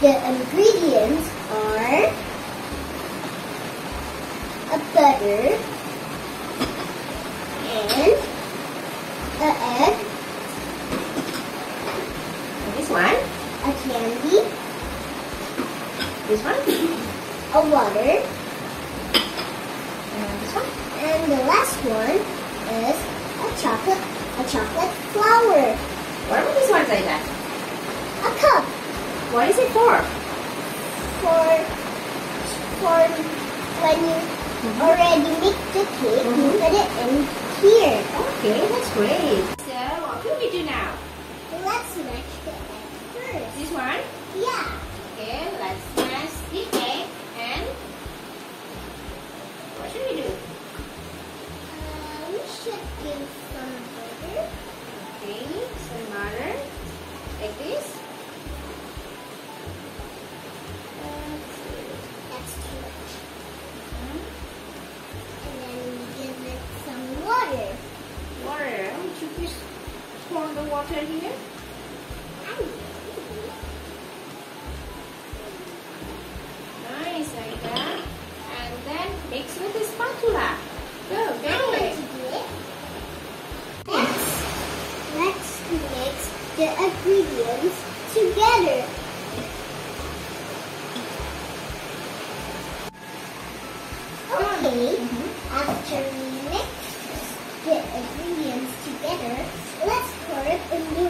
The ingredients are a butter and an egg. This one? A candy. This one? A water. And this one? And the last one is a chocolate flour. What about this one, Zaida? A cup. What is it for? For when you already make the cake, you put it in here. Okay, that's great. So, what will we do now? Let's smash the egg first. This one? Yeah. Okay, let's smash the egg and what should we do? We should give some butter. Okay, some butter like this. That's too much. And then we give it some water. Water. Would you please pour the water here? Nice, like that. And then mix with the spatula. Go, get it. Let's mix the ingredients together. Okay, after we mix the ingredients together, let's pour it in the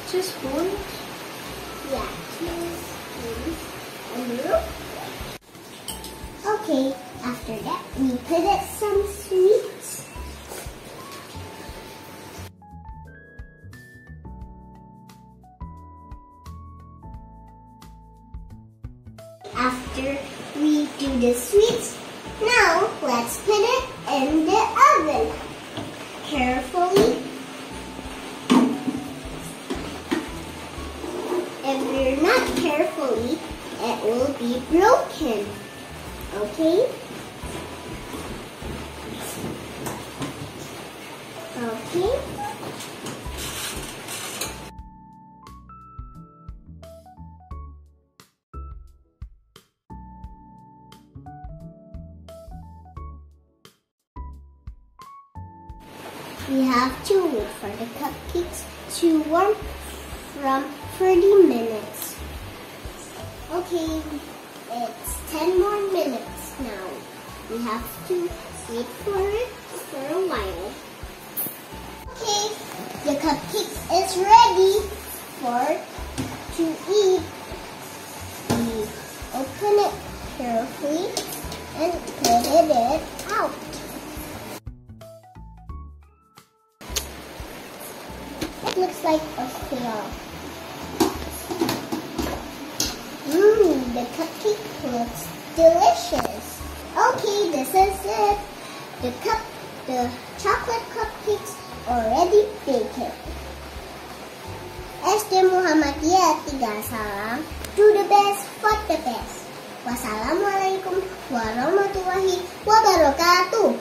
Two spoons. Yeah, 2 spoons and milk. Okay, after that we put it some sweets. After we do the sweets, now let's put it in the oven. Carefully. If you're not carefully, it will be broken. Okay? Okay. We have to wait for the cupcakes to warm from 30 minutes. Okay, it's 10 more minutes now. We have to wait for it for a while. Okay, the cupcake is ready to eat. We open it carefully and put it out. It looks like a claw. The cupcake looks delicious. Okay, this is it. The chocolate cupcakes already baked. SD Muhammadiyah 3 salam. Do the best for the best. Wassalamualaikum warahmatullahi wabarakatuh.